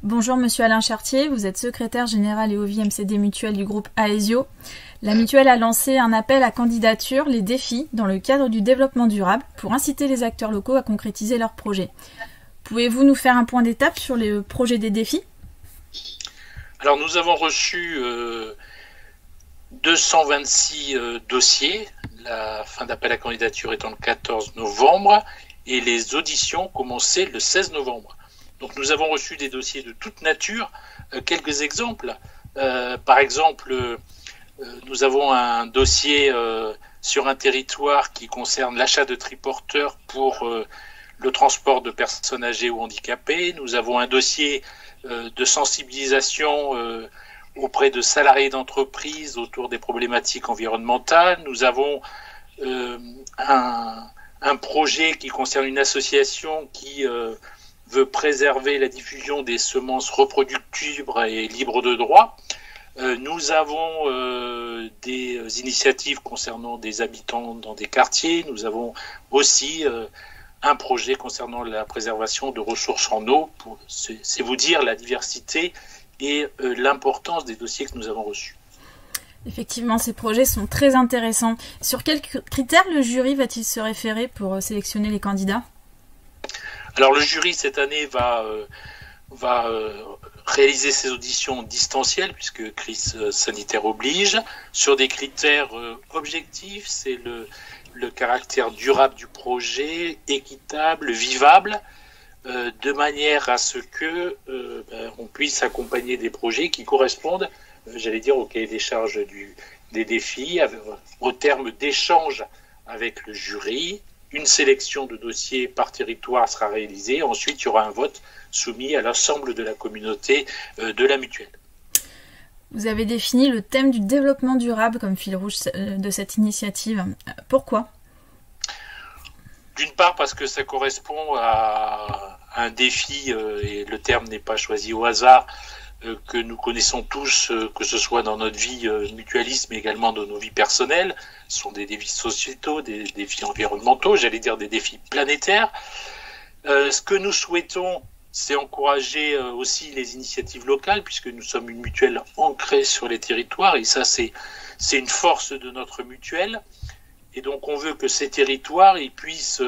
Bonjour Monsieur Alain Chartier, vous êtes secrétaire général et OVI MCD Mutuelle du groupe Aesio. La mutuelle a lancé un appel à candidature, les défis, dans le cadre du développement durable, pour inciter les acteurs locaux à concrétiser leurs projets. Pouvez-vous nous faire un point d'étape sur les projets des défis? Alors nous avons reçu 226 dossiers, la fin d'appel à candidature étant le 14 novembre, et les auditions commençaient le 16 novembre. Donc nous avons reçu des dossiers de toute nature. Quelques exemples. Par exemple, nous avons un dossier sur un territoire qui concerne l'achat de triporteurs pour le transport de personnes âgées ou handicapées. Nous avons un dossier de sensibilisation auprès de salariés d'entreprise autour des problématiques environnementales. Nous avons un projet qui concerne une association qui veut préserver la diffusion des semences reproductibles et libres de droit. Nous avons des initiatives concernant des habitants dans des quartiers. Nous avons aussi un projet concernant la préservation de ressources en eau. C'est vous dire la diversité et l'importance des dossiers que nous avons reçus. Effectivement, ces projets sont très intéressants. Sur quels critères le jury va-t-il se référer pour sélectionner les candidats ? Alors le jury cette année va réaliser ses auditions distancielles puisque crise sanitaire oblige sur des critères objectifs. C'est le caractère durable du projet, équitable, vivable, de manière à ce que on puisse accompagner des projets qui correspondent, au cahier des charges des défis, au terme d'échanges avec le jury. Une sélection de dossiers par territoire sera réalisée. Ensuite, il y aura un vote soumis à l'ensemble de la communauté de la mutuelle. Vous avez défini le thème du développement durable comme fil rouge de cette initiative. Pourquoi ? D'une part, parce que ça correspond à un défi, et le terme n'est pas choisi au hasard, que nous connaissons tous, que ce soit dans notre vie mutualiste, mais également dans nos vies personnelles. Ce sont des défis sociétaux, des défis environnementaux, des défis planétaires. Ce que nous souhaitons, c'est encourager aussi les initiatives locales, puisque nous sommes une mutuelle ancrée sur les territoires, et ça, c'est une force de notre mutuelle. Et donc, on veut que ces territoires, ils puissent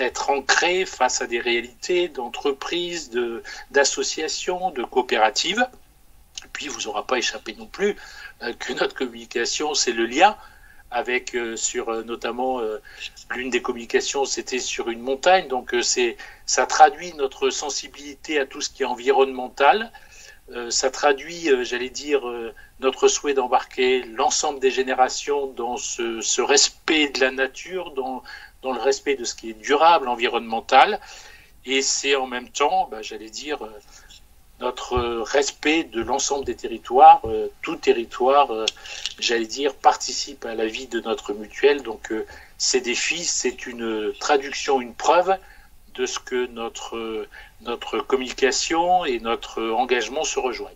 être ancrés face à des réalités d'entreprises, d'associations, de coopératives. Et puis, il ne vous aura pas échappé non plus que notre communication, c'est le lien avec, notamment, l'une des communications, c'était sur une montagne. Donc, ça traduit notre sensibilité à tout ce qui est environnemental. Ça traduit, notre souhait d'embarquer l'ensemble des générations dans ce respect de la nature, dans le respect de ce qui est durable, environnemental, et c'est en même temps, notre respect de l'ensemble des territoires. Tout territoire, participe à la vie de notre mutuelle. Donc, ces défis, c'est une traduction, une preuve de ce que notre communication et notre engagement se rejoignent.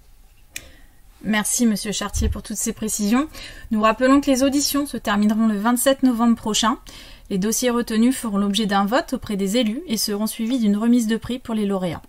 Merci Monsieur Chartier pour toutes ces précisions. Nous rappelons que les auditions se termineront le 27 novembre prochain. Les dossiers retenus feront l'objet d'un vote auprès des élus et seront suivis d'une remise de prix pour les lauréats.